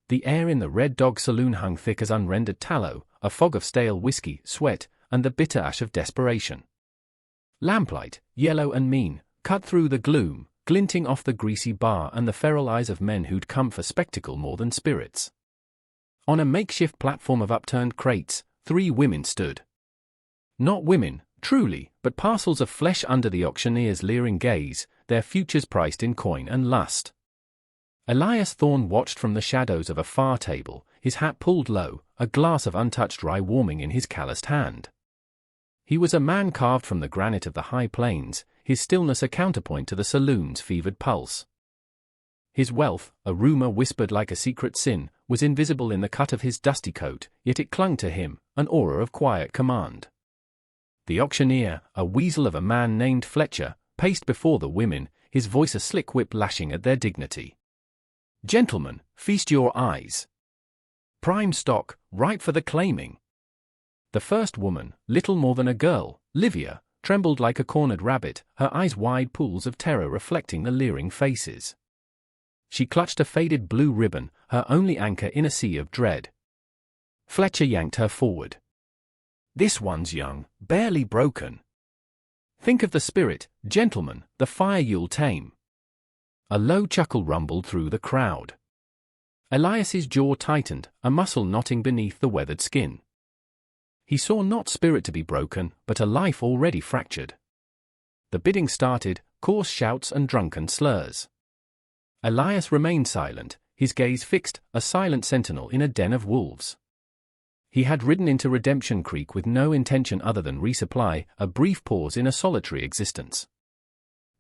The air in the Red Dog Saloon hung thick as unrendered tallow, a fog of stale whiskey, sweat, and the bitter ash of desperation. Lamplight, yellow and mean, cut through the gloom, glinting off the greasy bar and the feral eyes of men who'd come for spectacle more than spirits. On a makeshift platform of upturned crates, 3 women stood. Not women, truly, but parcels of flesh under the auctioneer's leering gaze, their futures priced in coin and lust. Elias Thorne watched from the shadows of a far table, his hat pulled low, a glass of untouched rye warming in his calloused hand. He was a man carved from the granite of the high plains, his stillness a counterpoint to the saloon's fevered pulse. His wealth, a rumor whispered like a secret sin, was invisible in the cut of his dusty coat, yet it clung to him, an aura of quiet command. The auctioneer, a weasel of a man named Fletcher, paced before the women, his voice a slick whip lashing at their dignity. "Gentlemen, feast your eyes. Prime stock, ripe for the claiming." The first woman, little more than a girl, Livia, trembled like a cornered rabbit, her eyes wide pools of terror reflecting the leering faces. She clutched a faded blue ribbon, her only anchor in a sea of dread. Fletcher yanked her forward. "This one's young, barely broken. Think of the spirit, gentlemen, the fire you'll tame." A low chuckle rumbled through the crowd. Elias's jaw tightened, a muscle knotting beneath the weathered skin. He saw not spirit to be broken, but a life already fractured. The bidding started, coarse shouts and drunken slurs. Elias remained silent, his gaze fixed, a silent sentinel in a den of wolves. He had ridden into Redemption Creek with no intention other than resupply, a brief pause in a solitary existence.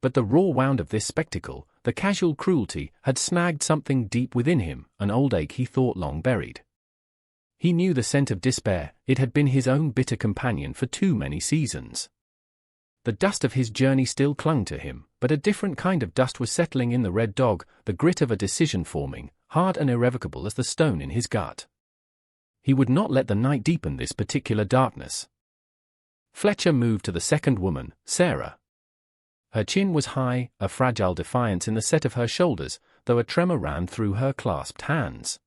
But the raw wound of this spectacle, the casual cruelty, had snagged something deep within him, an old ache he thought long buried. He knew the scent of despair, it had been his own bitter companion for too many seasons. The dust of his journey still clung to him, but a different kind of dust was settling in the Red Dog, the grit of a decision forming, hard and irrevocable as the stone in his gut. He would not let the night deepen this particular darkness. Fletcher moved to the second woman, Sarah. Her chin was high, a fragile defiance in the set of her shoulders, though a tremor ran through her clasped hands.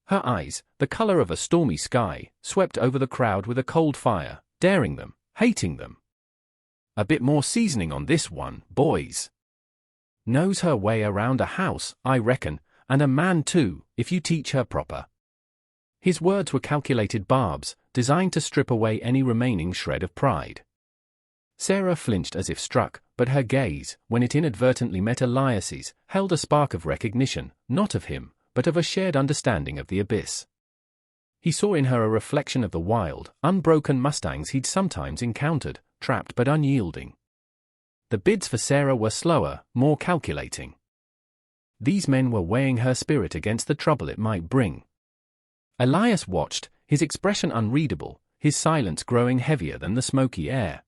Her eyes, the color of a stormy sky, swept over the crowd with a cold fire, daring them, hating them. "A bit more seasoning on this one, boys. Knows her way around a house, I reckon, and a man too, if you teach her proper." His words were calculated barbs, designed to strip away any remaining shred of pride. Sarah flinched as if struck, but her gaze, when it inadvertently met Elias's, held a spark of recognition, not of him, but of a shared understanding of the abyss. He saw in her a reflection of the wild, unbroken mustangs he'd sometimes encountered, trapped but unyielding. The bids for Sarah were slower, more calculating. These men were weighing her spirit against the trouble it might bring. Elias watched, his expression unreadable, his silence growing heavier than the smoky air.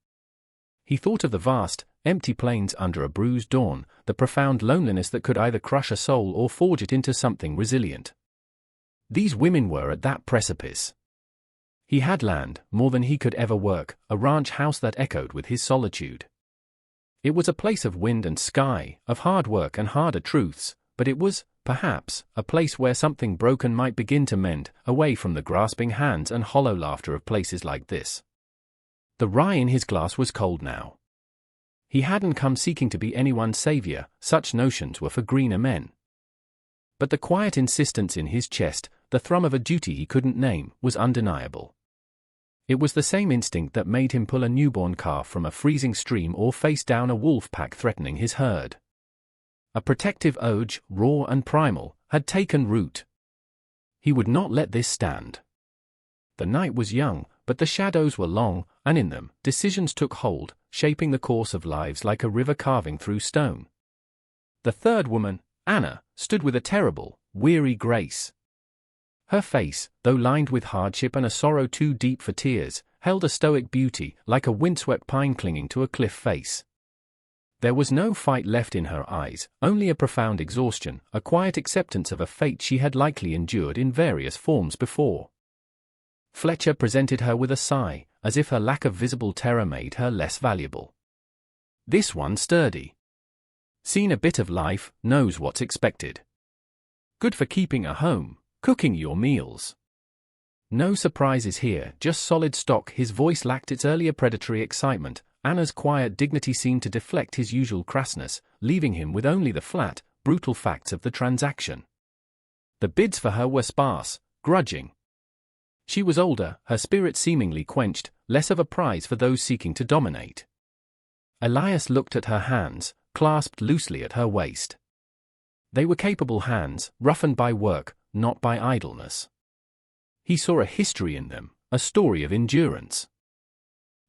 He thought of the vast, empty plains under a bruised dawn, the profound loneliness that could either crush a soul or forge it into something resilient. These women were at that precipice. He had land, more than he could ever work, a ranch house that echoed with his solitude. It was a place of wind and sky, of hard work and harder truths, but it was, perhaps, a place where something broken might begin to mend, away from the grasping hands and hollow laughter of places like this. The rye in his glass was cold now. He hadn't come seeking to be anyone's savior, such notions were for greener men. But the quiet insistence in his chest, the thrum of a duty he couldn't name, was undeniable. It was the same instinct that made him pull a newborn calf from a freezing stream or face down a wolf pack threatening his herd. A protective urge, raw and primal, had taken root. He would not let this stand. The night was young, but the shadows were long, and in them, decisions took hold, shaping the course of lives like a river carving through stone. The third woman, Anna, stood with a terrible, weary grace. Her face, though lined with hardship and a sorrow too deep for tears, held a stoic beauty, like a windswept pine clinging to a cliff face. There was no fight left in her eyes, only a profound exhaustion, a quiet acceptance of a fate she had likely endured in various forms before. Fletcher presented her with a sigh, as if her lack of visible terror made her less valuable. "This one's sturdy. Seen a bit of life, knows what's expected. Good for keeping a home, cooking your meals. No surprises here, just solid stock. His voice lacked its earlier predatory excitement. Anna's quiet dignity seemed to deflect his usual crassness, leaving him with only the flat, brutal facts of the transaction. The bids for her were sparse, grudging. She was older, her spirit seemingly quenched, less of a prize for those seeking to dominate. Elias looked at her hands, clasped loosely at her waist. They were capable hands, roughened by work, not by idleness. He saw a history in them, a story of endurance.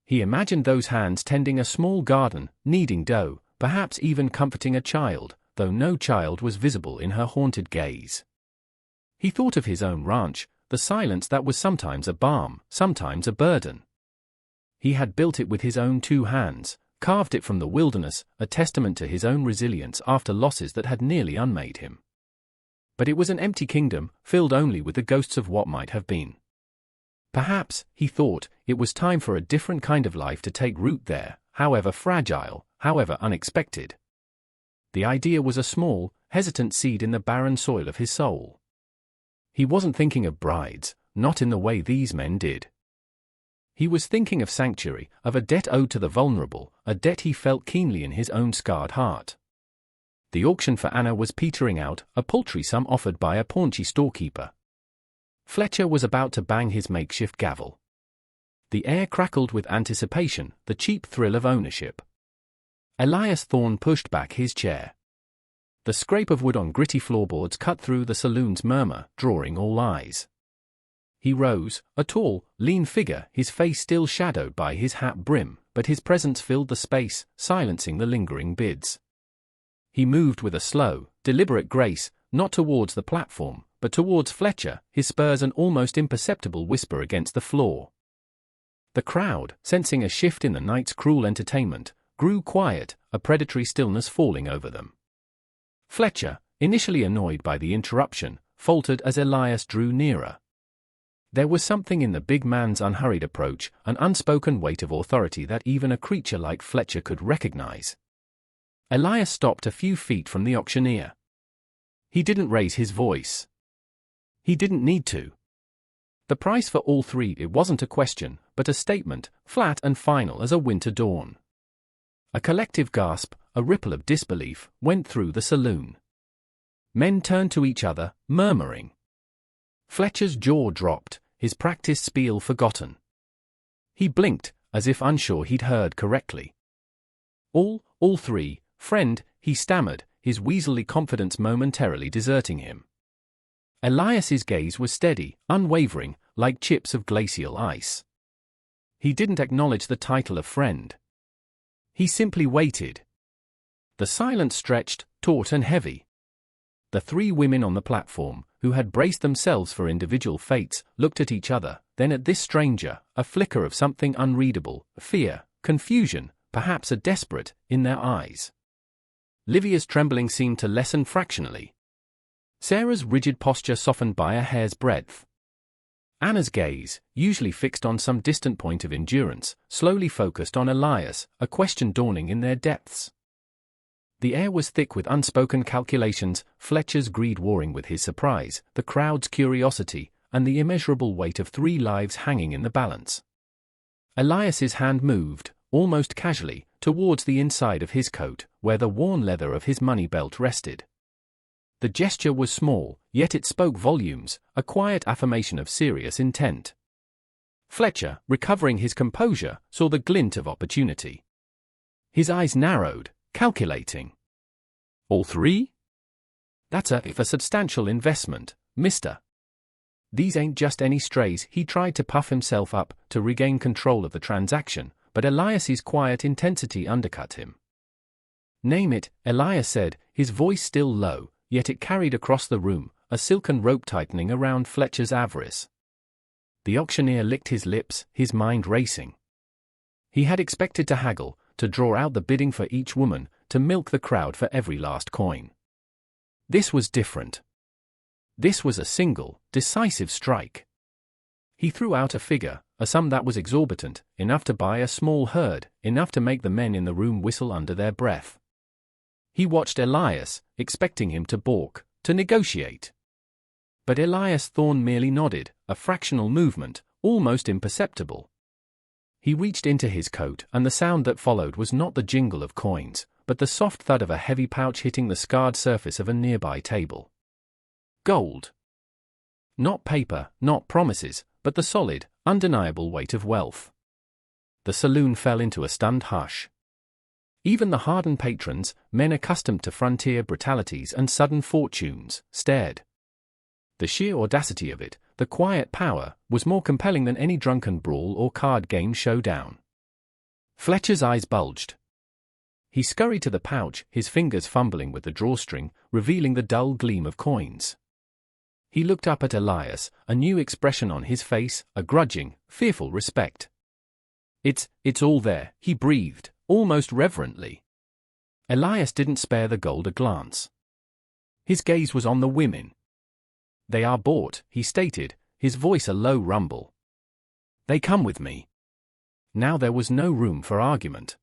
He imagined those hands tending a small garden, kneading dough, perhaps even comforting a child, though no child was visible in her haunted gaze. He thought of his own ranch, the silence that was sometimes a balm, sometimes a burden. He had built it with his own 2 hands, carved it from the wilderness, a testament to his own resilience after losses that had nearly unmade him. But it was an empty kingdom, filled only with the ghosts of what might have been. Perhaps, he thought, it was time for a different kind of life to take root there, however fragile, however unexpected. The idea was a small, hesitant seed in the barren soil of his soul. He wasn't thinking of brides, not in the way these men did. He was thinking of sanctuary, of a debt owed to the vulnerable, a debt he felt keenly in his own scarred heart. The auction for Anna was petering out, a paltry sum offered by a paunchy storekeeper. Fletcher was about to bang his makeshift gavel. The air crackled with anticipation, the cheap thrill of ownership. Elias Thorne pushed back his chair. The scrape of wood on gritty floorboards cut through the saloon's murmur, drawing all eyes. He rose, a tall, lean figure, his face still shadowed by his hat brim, but his presence filled the space, silencing the lingering bids. He moved with a slow, deliberate grace, not towards the platform, but towards Fletcher, his spurs an almost imperceptible whisper against the floor. The crowd, sensing a shift in the night's cruel entertainment, grew quiet, a predatory stillness falling over them. Fletcher, initially annoyed by the interruption, faltered as Elias drew nearer. There was something in the big man's unhurried approach, an unspoken weight of authority that even a creature like Fletcher could recognize. Elias stopped a few feet from the auctioneer. He didn't raise his voice. He didn't need to. The price for all 3, it wasn't a question, but a statement, flat and final as a winter dawn. A collective gasp, a ripple of disbelief, went through the saloon. Men turned to each other, murmuring. Fletcher's jaw dropped, his practiced spiel forgotten. He blinked, as if unsure he'd heard correctly. All 3, friend, he stammered, his weaselly confidence momentarily deserting him. Elias's gaze was steady, unwavering, like chips of glacial ice. He didn't acknowledge the title of friend. He simply waited. The silence stretched, taut and heavy. The 3 women on the platform, who had braced themselves for individual fates, looked at each other, then at this stranger, a flicker of something unreadable, fear, confusion, perhaps a desperate, in their eyes. Livia's trembling seemed to lessen fractionally. Sarah's rigid posture softened by a hair's breadth. Anna's gaze, usually fixed on some distant point of endurance, slowly focused on Elias, a question dawning in their depths. The air was thick with unspoken calculations, Fletcher's greed warring with his surprise, the crowd's curiosity, and the immeasurable weight of 3 lives hanging in the balance. Elias's hand moved, almost casually, towards the inside of his coat, where the worn leather of his money belt rested. The gesture was small, yet it spoke volumes, a quiet affirmation of serious intent. Fletcher, recovering his composure, saw the glint of opportunity. His eyes narrowed, calculating. All 3? That's a substantial investment, mister. These ain't just any strays. He tried to puff himself up, to regain control of the transaction, but Elias's quiet intensity undercut him. Name it, Elias said, his voice still low, yet it carried across the room, a silken rope tightening around Fletcher's avarice. The auctioneer licked his lips, his mind racing. He had expected to haggle, to draw out the bidding for each woman, to milk the crowd for every last coin. This was different. This was a single, decisive strike. He threw out a figure, a sum that was exorbitant, enough to buy a small herd, enough to make the men in the room whistle under their breath. He watched Elias, expecting him to balk, to negotiate. But Elias Thorne merely nodded, a fractional movement, almost imperceptible. He reached into his coat, and the sound that followed was not the jingle of coins, but the soft thud of a heavy pouch hitting the scarred surface of a nearby table. Gold. Not paper, not promises, but the solid, undeniable weight of wealth. The saloon fell into a stunned hush. Even the hardened patrons, men accustomed to frontier brutalities and sudden fortunes, stared. The sheer audacity of it, the quiet power, was more compelling than any drunken brawl or card game showdown. Fletcher's eyes bulged. He scurried to the pouch, his fingers fumbling with the drawstring, revealing the dull gleam of coins. He looked up at Elias, a new expression on his face, a grudging, fearful respect. It's all there, he breathed, almost reverently. Elias didn't spare the gold a glance. His gaze was on the women. They are bought, he stated, his voice a low rumble. They come with me. Now there was no room for argument.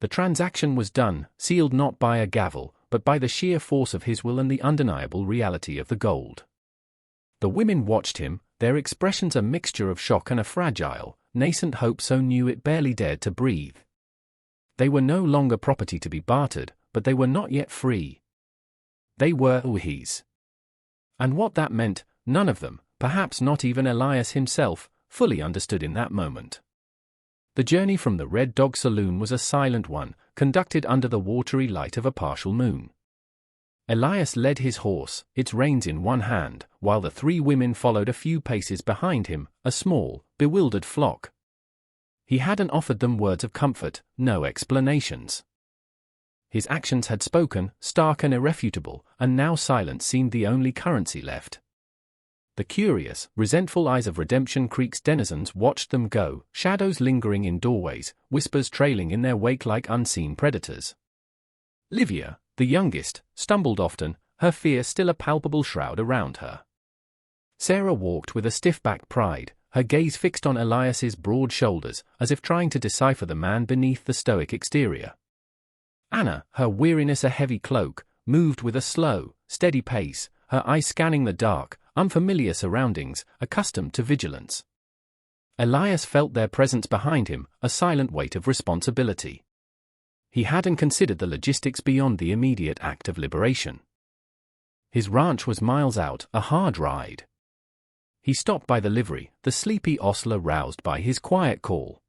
The transaction was done, sealed not by a gavel, but by the sheer force of his will and the undeniable reality of the gold. The women watched him, their expressions a mixture of shock and a fragile, nascent hope so new it barely dared to breathe. They were no longer property to be bartered, but they were not yet free. They were his. And what that meant, none of them, perhaps not even Elias himself, fully understood in that moment. The journey from the Red Dog Saloon was a silent one, conducted under the watery light of a partial moon. Elias led his horse, its reins in one hand, while the three women followed a few paces behind him, a small, bewildered flock. He hadn't offered them words of comfort, no explanations. His actions had spoken, stark and irrefutable, and now silence seemed the only currency left. The curious, resentful eyes of Redemption Creek's denizens watched them go, shadows lingering in doorways, whispers trailing in their wake like unseen predators. Livia, the youngest, stumbled often, her fear still a palpable shroud around her. Sarah walked with a stiff-backed pride, her gaze fixed on Elias's broad shoulders, as if trying to decipher the man beneath the stoic exterior. Anna, her weariness a heavy cloak, moved with a slow, steady pace, her eyes scanning the dark, unfamiliar surroundings, accustomed to vigilance. Elias felt their presence behind him, a silent weight of responsibility. He hadn't considered the logistics beyond the immediate act of liberation. His ranch was miles out, a hard ride. He stopped by the livery, the sleepy ostler roused by his quiet call.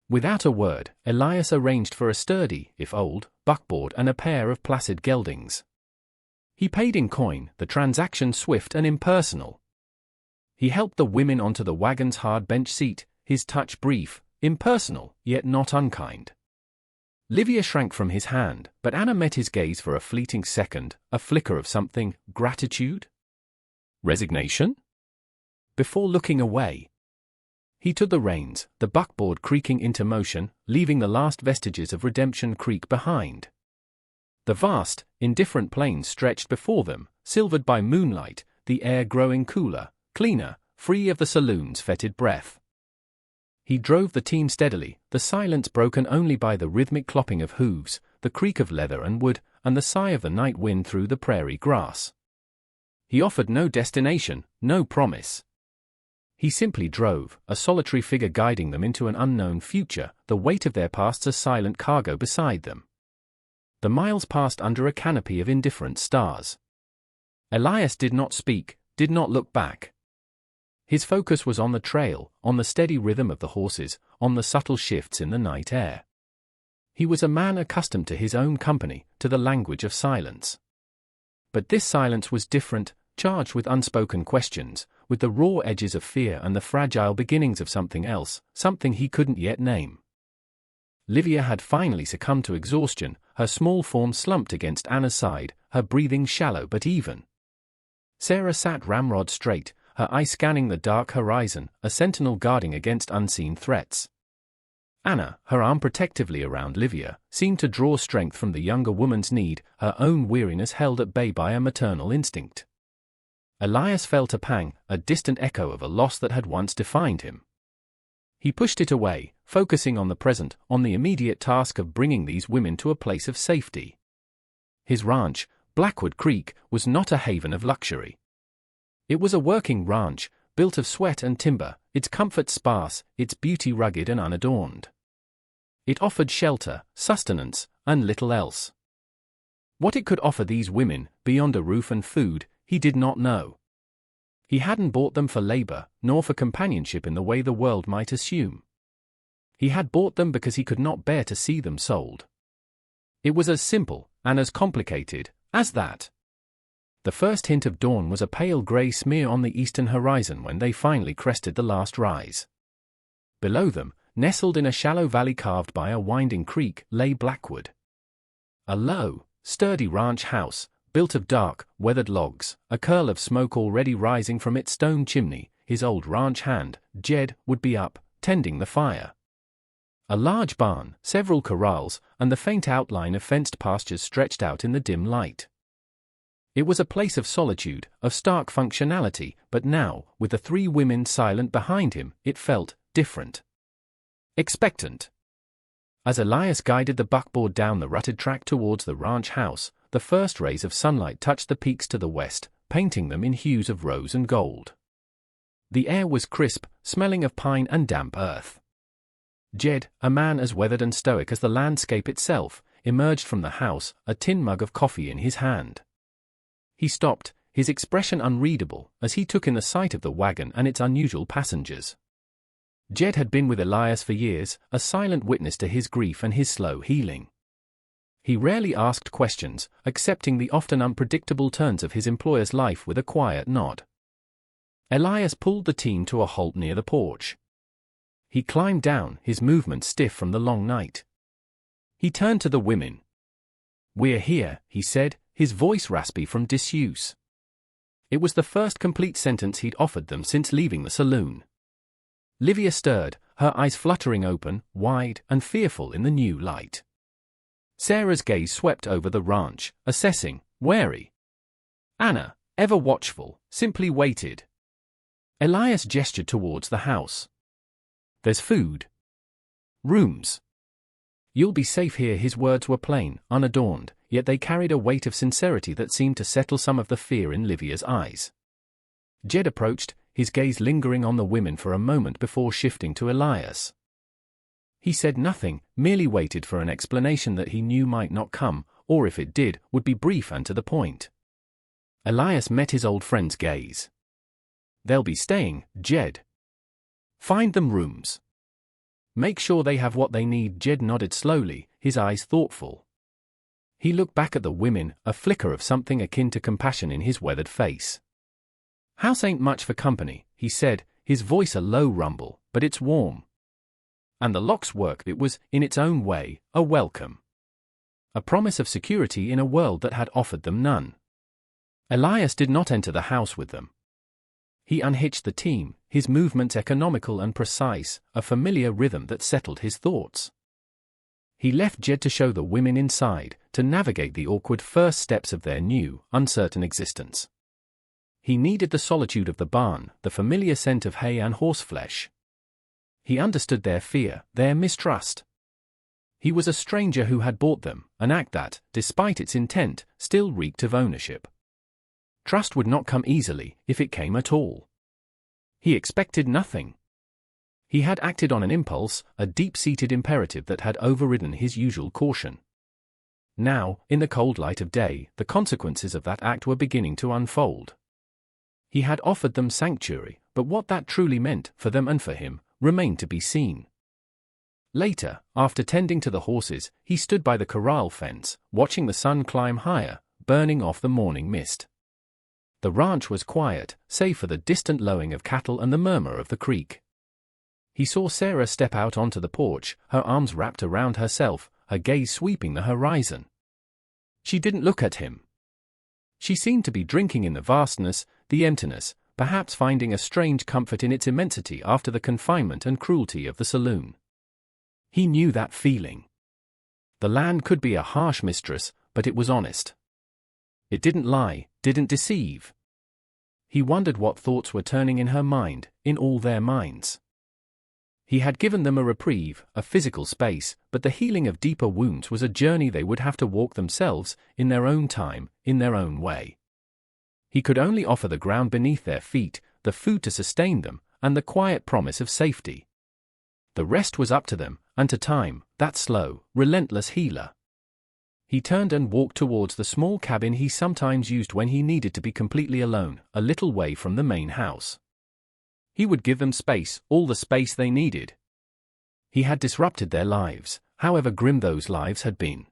Without a word, Elias arranged for a sturdy, if old, buckboard and a pair of placid geldings. He paid in coin, the transaction swift and impersonal. He helped the women onto the wagon's hard bench seat, his touch brief, impersonal, yet not unkind. Livia shrank from his hand, but Anna met his gaze for a fleeting second, a flicker of something, gratitude? Resignation? Before looking away, he took the reins, the buckboard creaking into motion, leaving the last vestiges of Redemption Creek behind. The vast, indifferent plains stretched before them, silvered by moonlight, the air growing cooler, cleaner, free of the saloon's fetid breath. He drove the team steadily, the silence broken only by the rhythmic clopping of hooves, the creak of leather and wood, and the sigh of the night wind through the prairie grass. He offered no destination, no promise. He simply drove, a solitary figure guiding them into an unknown future, the weight of their pasts a silent cargo beside them. The miles passed under a canopy of indifferent stars. Elias did not speak, did not look back. His focus was on the trail, on the steady rhythm of the horses, on the subtle shifts in the night air. He was a man accustomed to his own company, to the language of silence. But this silence was different, charged with unspoken questions, with the raw edges of fear and the fragile beginnings of something else, something he couldn't yet name. Livia had finally succumbed to exhaustion, her small form slumped against Anna's side, her breathing shallow but even. Sarah sat ramrod straight, her eye scanning the dark horizon, a sentinel guarding against unseen threats. Anna, her arm protectively around Livia, seemed to draw strength from the younger woman's need, her own weariness held at bay by a maternal instinct. Elias felt a pang, a distant echo of a loss that had once defined him. He pushed it away, focusing on the present, on the immediate task of bringing these women to a place of safety. His ranch, Blackwood Creek, was not a haven of luxury. It was a working ranch, built of sweat and timber, its comfort sparse, its beauty rugged and unadorned. It offered shelter, sustenance, and little else. What it could offer these women, beyond a roof and food, he did not know. He hadn't bought them for labor, nor for companionship in the way the world might assume. He had bought them because he could not bear to see them sold. It was as simple, and as complicated, as that. The first hint of dawn was a pale grey smear on the eastern horizon when they finally crested the last rise. Below them, nestled in a shallow valley carved by a winding creek, lay Blackwood. A low, sturdy ranch house, built of dark, weathered logs, a curl of smoke already rising from its stone chimney. His old ranch hand, Jed, would be up, tending the fire. A large barn, several corrals, and the faint outline of fenced pastures stretched out in the dim light. It was a place of solitude, of stark functionality, but now, with the three women silent behind him, it felt different. Expectant. As Elias guided the buckboard down the rutted track towards the ranch house, the first rays of sunlight touched the peaks to the west, painting them in hues of rose and gold. The air was crisp, smelling of pine and damp earth. Jed, a man as weathered and stoic as the landscape itself, emerged from the house, a tin mug of coffee in his hand. He stopped, his expression unreadable, as he took in the sight of the wagon and its unusual passengers. Jed had been with Elias for years, a silent witness to his grief and his slow healing. He rarely asked questions, accepting the often unpredictable turns of his employer's life with a quiet nod. Elias pulled the team to a halt near the porch. He climbed down, his movements stiff from the long night. He turned to the women. "We're here," he said, his voice raspy from disuse. It was the first complete sentence he'd offered them since leaving the saloon. Livia stirred, her eyes fluttering open, wide, and fearful in the new light. Sarah's gaze swept over the ranch, assessing, wary. Anna, ever watchful, simply waited. Elias gestured towards the house. "There's food. Rooms. You'll be safe here." His words were plain, unadorned, yet they carried a weight of sincerity that seemed to settle some of the fear in Livia's eyes. Jed approached, his gaze lingering on the women for a moment before shifting to Elias. He said nothing, merely waited for an explanation that he knew might not come, or if it did, would be brief and to the point. Elias met his old friend's gaze. "They'll be staying, Jed. Find them rooms. Make sure they have what they need." Jed nodded slowly, his eyes thoughtful. He looked back at the women, a flicker of something akin to compassion in his weathered face. "House ain't much for company," he said, his voice a low rumble, "but it's warm. And the locks work." It was, in its own way, a welcome. A promise of security in a world that had offered them none. Elias did not enter the house with them. He unhitched the team, his movements economical and precise, a familiar rhythm that settled his thoughts. He left Jed to show the women inside, to navigate the awkward first steps of their new, uncertain existence. He needed the solitude of the barn, the familiar scent of hay and horseflesh. He understood their fear, their mistrust. He was a stranger who had bought them, an act that, despite its intent, still reeked of ownership. Trust would not come easily, if it came at all. He expected nothing. He had acted on an impulse, a deep-seated imperative that had overridden his usual caution. Now, in the cold light of day, the consequences of that act were beginning to unfold. He had offered them sanctuary, but what that truly meant, for them and for him, remained to be seen. Later, after tending to the horses, he stood by the corral fence, watching the sun climb higher, burning off the morning mist. The ranch was quiet, save for the distant lowing of cattle and the murmur of the creek. He saw Sarah step out onto the porch, her arms wrapped around herself, her gaze sweeping the horizon. She didn't look at him. She seemed to be drinking in the vastness, the emptiness, perhaps finding a strange comfort in its immensity after the confinement and cruelty of the saloon. He knew that feeling. The land could be a harsh mistress, but it was honest. It didn't lie, didn't deceive. He wondered what thoughts were turning in her mind, in all their minds. He had given them a reprieve, a physical space, but the healing of deeper wounds was a journey they would have to walk themselves, in their own time, in their own way. He could only offer the ground beneath their feet, the food to sustain them, and the quiet promise of safety. The rest was up to them, and to time, that slow, relentless healer. He turned and walked towards the small cabin he sometimes used when he needed to be completely alone, a little way from the main house. He would give them space, all the space they needed. He had disrupted their lives, however grim those lives had been.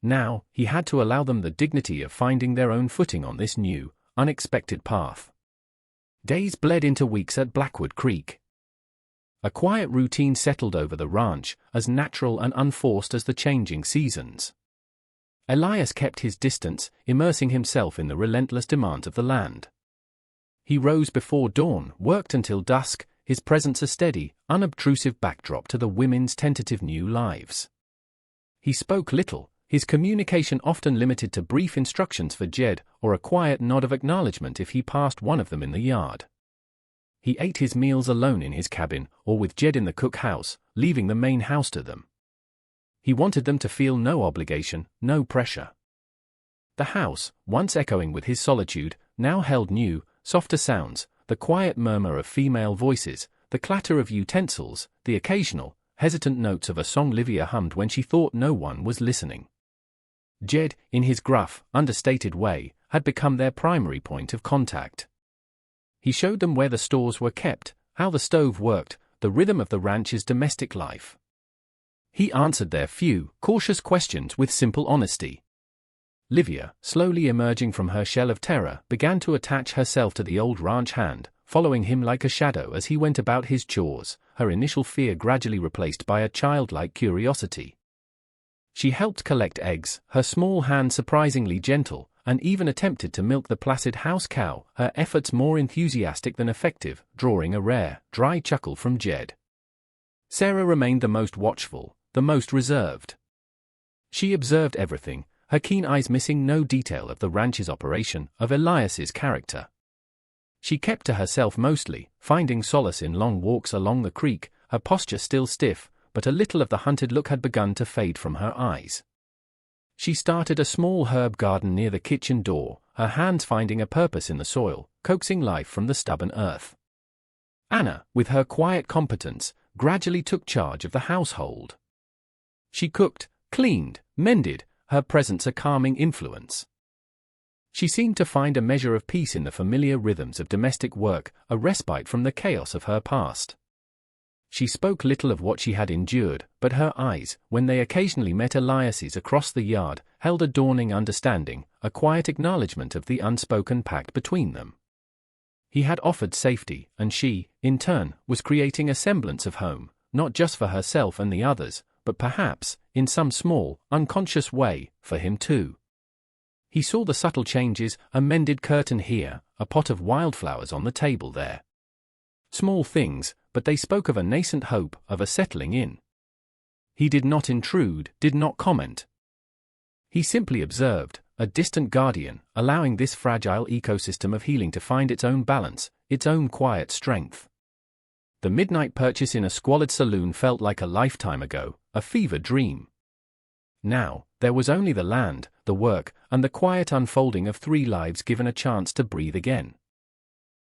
Now, he had to allow them the dignity of finding their own footing on this new, unexpected path. Days bled into weeks at Blackwood Creek. A quiet routine settled over the ranch, as natural and unforced as the changing seasons. Elias kept his distance, immersing himself in the relentless demands of the land. He rose before dawn, worked until dusk, his presence a steady, unobtrusive backdrop to the women's tentative new lives. He spoke little, his communication often limited to brief instructions for Jed or a quiet nod of acknowledgement if he passed one of them in the yard. He ate his meals alone in his cabin or with Jed in the cookhouse, leaving the main house to them. He wanted them to feel no obligation, no pressure. The house, once echoing with his solitude, now held new, softer sounds, the quiet murmur of female voices, the clatter of utensils, the occasional, hesitant notes of a song Livia hummed when she thought no one was listening. Jed, in his gruff, understated way, had become their primary point of contact. He showed them where the stores were kept, how the stove worked, the rhythm of the ranch's domestic life. He answered their few, cautious questions with simple honesty. Livia, slowly emerging from her shell of terror, began to attach herself to the old ranch hand, following him like a shadow as he went about his chores, her initial fear gradually replaced by a childlike curiosity. She helped collect eggs, her small hand surprisingly gentle, and even attempted to milk the placid house cow, her efforts more enthusiastic than effective, drawing a rare, dry chuckle from Jed. Sarah remained the most watchful, the most reserved. She observed everything, her keen eyes missing no detail of the ranch's operation, of Elias's character. She kept to herself mostly, finding solace in long walks along the creek, her posture still stiff, but a little of the hunted look had begun to fade from her eyes. She started a small herb garden near the kitchen door, her hands finding a purpose in the soil, coaxing life from the stubborn earth. Anna, with her quiet competence, gradually took charge of the household. She cooked, cleaned, mended, her presence a calming influence. She seemed to find a measure of peace in the familiar rhythms of domestic work, a respite from the chaos of her past. She spoke little of what she had endured, but her eyes, when they occasionally met Elias's across the yard, held a dawning understanding, a quiet acknowledgement of the unspoken pact between them. He had offered safety, and she, in turn, was creating a semblance of home, not just for herself and the others, but perhaps, in some small, unconscious way, for him too. He saw the subtle changes, a mended curtain here, a pot of wildflowers on the table there. Small things, but they spoke of a nascent hope, of a settling in. He did not intrude, did not comment. He simply observed, a distant guardian, allowing this fragile ecosystem of healing to find its own balance, its own quiet strength. The midnight purchase in a squalid saloon felt like a lifetime ago, a fever dream. Now, there was only the land, the work, and the quiet unfolding of 3 lives given a chance to breathe again.